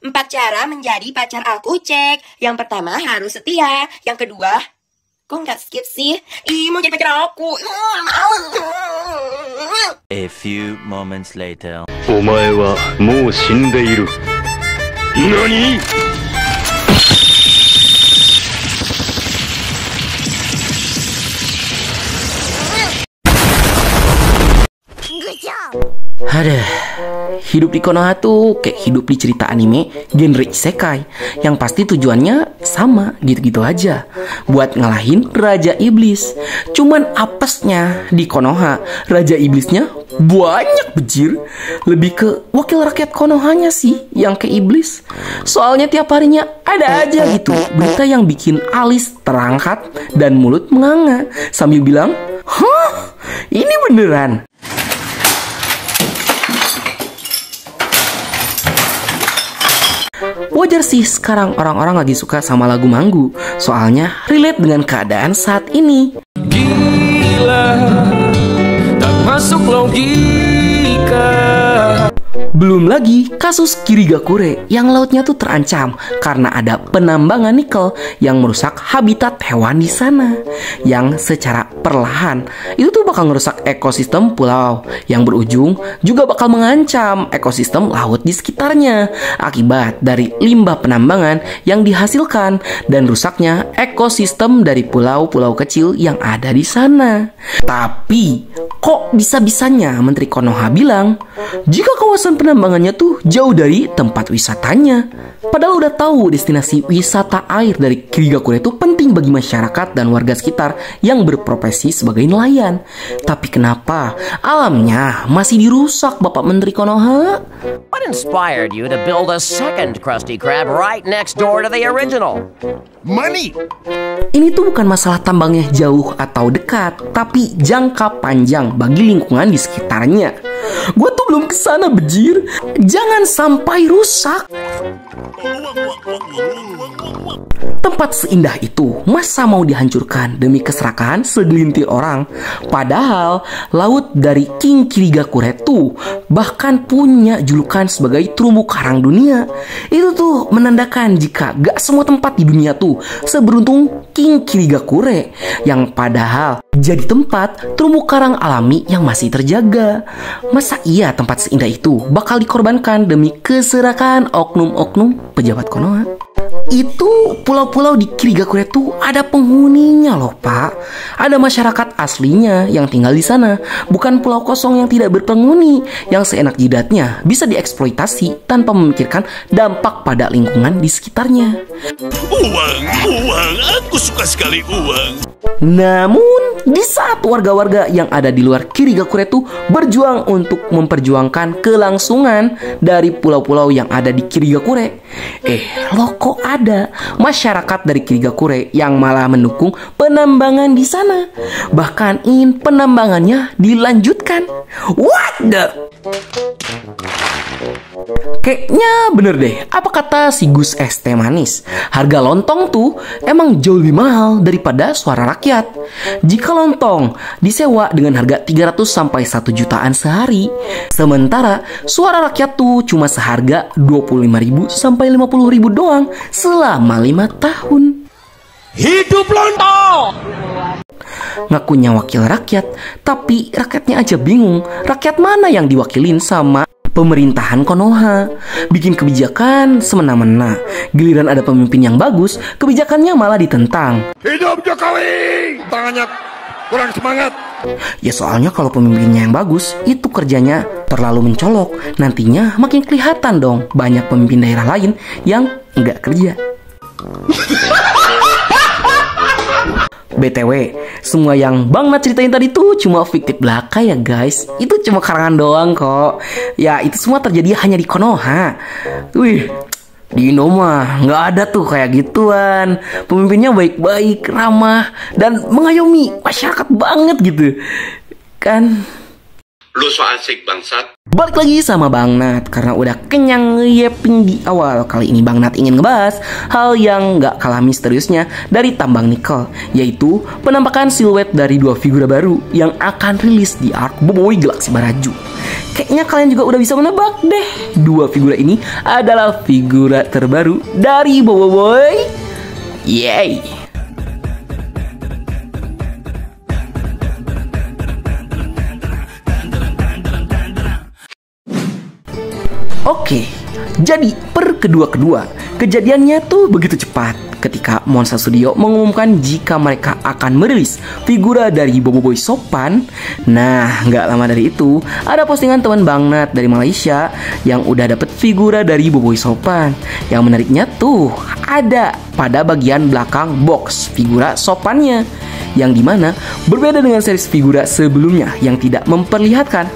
4 cara menjadi pacar aku, cek. Yang pertama harus setia. Yang kedua, kok nggak skip sih? Ih, mau jadi pacar aku. A few moments later. お前はもう死んでいる。何？ Aduh, hidup di Konoha tuh kayak hidup di cerita anime genre isekai yang pasti tujuannya sama gitu-gitu aja, buat ngalahin Raja Iblis. Cuman apesnya di Konoha, Raja Iblisnya banyak bejir. Lebih ke wakil rakyat Konohanya sih yang ke iblis. Soalnya tiap harinya ada aja gitu berita yang bikin alis terangkat dan mulut menganga sambil bilang, "Hah? Ini beneran?" Wajar sih sekarang orang-orang lagi suka sama lagu Manggu, soalnya relate dengan keadaan saat ini. Gila, tak masuk logika. Belum lagi kasus Kirigakure yang lautnya tuh terancam karena ada penambangan nikel yang merusak habitat hewan di sana, yang secara perlahan itu tuh bakal merusak ekosistem pulau, yang berujung juga bakal mengancam ekosistem laut di sekitarnya akibat dari limbah penambangan yang dihasilkan dan rusaknya ekosistem dari pulau-pulau kecil yang ada di sana. Tapi kok bisa-bisanya Menteri Konoha bilang jika kawasan penambangannya tuh jauh dari tempat wisatanya? Padahal udah tahu destinasi wisata air dari Kirigakure itu penting bagi masyarakat dan warga sekitar yang berprofesi sebagai nelayan. Tapi kenapa alamnya masih dirusak, Bapak Menteri Konoha? What inspired you to build a second Krusty Krab right next door to the original? Money. Ini tuh bukan masalah tambangnya jauh atau dekat, tapi jangka panjang bagi lingkungan di sekitarnya. Gue tuh belum kesana bejir. Jangan sampai rusak. Tempat seindah itu masa mau dihancurkan demi keserakahan segelintir orang? Padahal laut dari King Kirigakure tuh bahkan punya julukan sebagai terumbu karang dunia. Itu tuh menandakan jika gak semua tempat di dunia tuh seberuntung King Kirigakure, yang padahal jadi tempat terumbu karang alami yang masih terjaga. Masa iya tempat seindah itu bakal dikorbankan demi keserakahan oknum-oknum pejabat Konoha? Itu pulau-pulau di Kirigakure tuh ada penghuninya loh, Pak. Ada masyarakat aslinya yang tinggal di sana, bukan pulau kosong yang tidak berpenghuni, yang seenak jidatnya bisa dieksploitasi tanpa memikirkan dampak pada lingkungan di sekitarnya. Uang, aku suka sekali uang. Namun, di saat warga-warga yang ada di luar Kirigakure tuh berjuang untuk memperjuangkan kelangsungan dari pulau-pulau yang ada di Kirigakure, loh kok ada masyarakat dari Kirigakure yang malah mendukung penambangan di sana. Bahkan ingin penambangannya dilanjutkan. What the? Kayaknya bener deh, apa kata si Gus Es Teh Manis, harga lontong tuh emang jauh lebih mahal daripada suara rakyat. Jika lontong disewa dengan harga 300 sampai 1 jutaan sehari, sementara suara rakyat tuh cuma seharga 25.000 sampai 50.000 doang selama 5 tahun. Hidup lontong! Ngakunya wakil rakyat, tapi rakyatnya aja bingung rakyat mana yang diwakilin sama pemerintahan Konoha. Bikin kebijakan semena-mena, giliran ada pemimpin yang bagus, kebijakannya malah ditentang. Hidup Jokowi! Tangannya kurang semangat. Ya soalnya kalau pemimpinnya yang bagus, itu kerjanya terlalu mencolok. Nantinya makin kelihatan dong banyak pemimpin daerah lain yang nggak kerja. BTW, semua yang Bang Nat ceritain tadi tuh cuma fiktif belaka ya guys. Itu cuma karangan doang kok. Ya itu semua terjadi hanya di Konoha. Wih, di Indo mah nggak ada tuh kayak gituan. Pemimpinnya baik-baik, ramah, dan mengayomi masyarakat banget gitu. Kan? Lu so asik bangsat. Balik lagi sama Bang Nat karena udah kenyang ngeyeping di awal. Kali ini Bang Nat ingin ngebahas hal yang gak kalah misteriusnya dari tambang nikel, yaitu penampakan siluet dari 2 figura baru yang akan rilis di Arc Boboiboy Galaxy Baraju. Kayaknya kalian juga udah bisa menebak deh. Dua figura ini adalah figura terbaru dari Boboiboy. Yeay. Oke, jadi per kedua kejadiannya tuh begitu cepat ketika Monster Studio mengumumkan jika mereka akan merilis figura dari Boboiboy Sopan. Nah, nggak lama dari itu ada postingan teman Bang Nat dari Malaysia yang udah dapet figura dari Boboiboy Sopan. Yang menariknya tuh ada pada bagian belakang box figura sopannya, yang dimana berbeda dengan series figura sebelumnya yang tidak memperlihatkan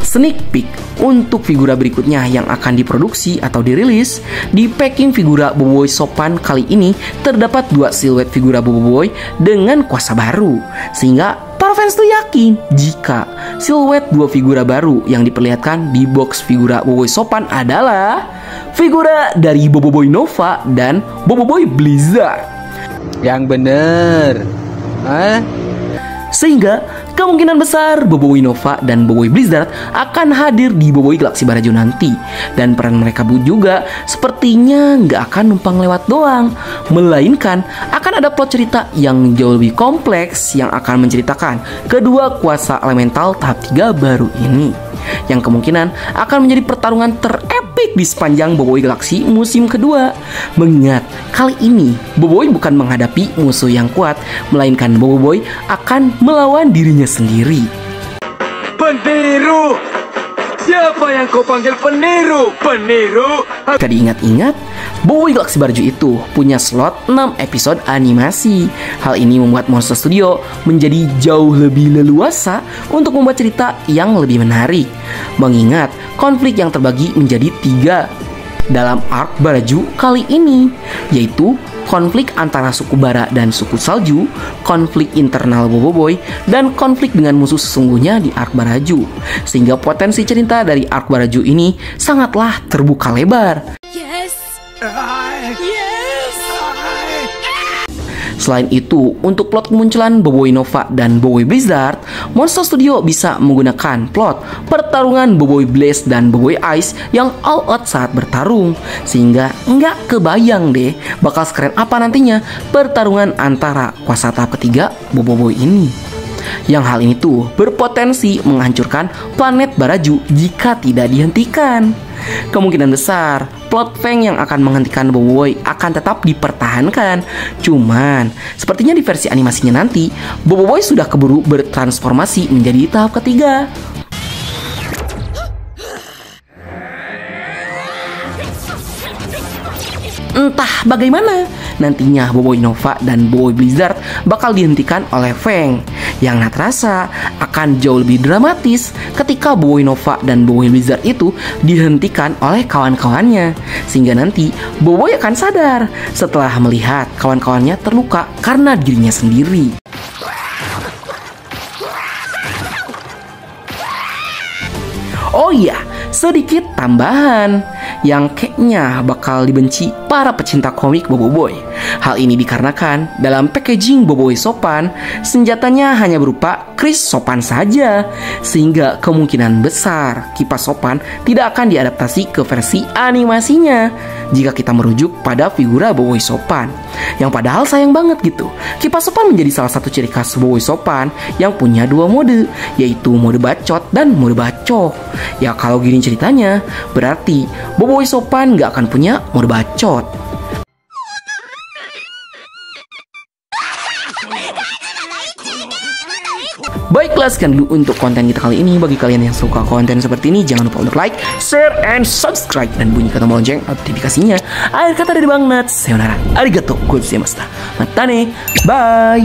sneak peek untuk figura berikutnya yang akan diproduksi atau dirilis. Di packing figura Boboiboy Sopan kali ini terdapat dua siluet figura Boboiboy dengan kuasa baru, sehingga para fans tuh yakin jika siluet dua figura baru yang diperlihatkan di box figura Boboiboy Sopan adalah figura dari Boboiboy Nova dan Boboiboy Blizzard. Yang bener, Sehingga kemungkinan besar Boboiboy Nova dan Boboiboy Blizzard akan hadir di Boboiboy Galaxy Baraju nanti. Dan peran mereka juga sepertinya nggak akan numpang lewat doang, melainkan akan ada plot cerita yang jauh lebih kompleks yang akan menceritakan kedua kuasa elemental tahap 3 baru ini, yang kemungkinan akan menjadi pertarungan terepik di sepanjang Boboiboy Galaxy musim kedua. Mengingat kali ini Boboiboy bukan menghadapi musuh yang kuat, melainkan Boboiboy akan melawan dirinya sendiri. Peniru! Siapa yang kau panggil peniru? Peniru! Jika diingat-ingat, Boboiboy Galaxy Baraju itu punya slot 6 episode animasi. Hal ini membuat Monster Studio menjadi jauh lebih leluasa untuk membuat cerita yang lebih menarik. Mengingat konflik yang terbagi menjadi 3 dalam arc Baraju kali ini, yaitu konflik antara suku Bara dan suku Salju, konflik internal Boboiboy, dan konflik dengan musuh sesungguhnya di arc Baraju. Sehingga potensi cerita dari arc Baraju ini sangatlah terbuka lebar. Selain itu, untuk plot kemunculan Boboiboy Nova dan Boboiboy Blizzard, Monster Studio bisa menggunakan plot pertarungan Boboiboy Blaze dan Boboiboy Ice yang all out saat bertarung. Sehingga nggak kebayang deh bakal sekeren apa nantinya pertarungan antara kuasa tahap ketiga Boboiboy ini. Yang hal ini tuh berpotensi menghancurkan planet Baraju jika tidak dihentikan. Kemungkinan besar plot Fang yang akan menghentikan Boboiboy akan tetap dipertahankan. Cuman sepertinya di versi animasinya nanti Boboiboy sudah keburu bertransformasi menjadi tahap ketiga. Entah bagaimana nantinya Boboiboy Nova dan Boboiboy Blizzard bakal dihentikan oleh Fang, yang Nat rasa akan jauh lebih dramatis ketika Boboiboy Nova dan Boboiboy Blizzard itu dihentikan oleh kawan-kawannya, sehingga nanti Boboiboy akan sadar setelah melihat kawan-kawannya terluka karena dirinya sendiri. Oh iya, sedikit tambahan yang kayaknya bakal dibenci para pecinta komik Boboiboy. Hal ini dikarenakan dalam packaging Boboiboy Sopan, senjatanya hanya berupa kris sopan saja, sehingga kemungkinan besar kipas sopan tidak akan diadaptasi ke versi animasinya jika kita merujuk pada figura Boboiboy Sopan. Yang padahal sayang banget gitu, kipas sopan menjadi salah satu ciri khas Boboiboy Sopan yang punya 2 mode, yaitu mode bacot dan mode bacok. Ya kalau gini ceritanya, berarti Boboiboy Sopan nggak akan punya mode bacot. Baiklah, sekian dulu untuk konten kita kali ini. Bagi kalian yang suka konten seperti ini, jangan lupa untuk like, share, and subscribe, dan bunyikan tombol lonceng notifikasinya. Akhir kata dari Bang Nat, sayonara, arigato gozaimashita, matane, bye.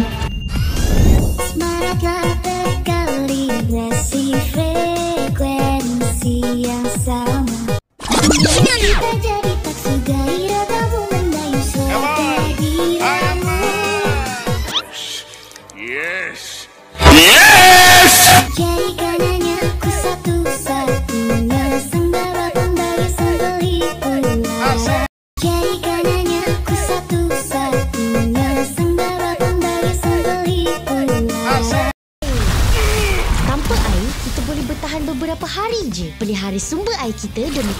air kita demi...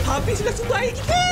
Habislah sumber air kita.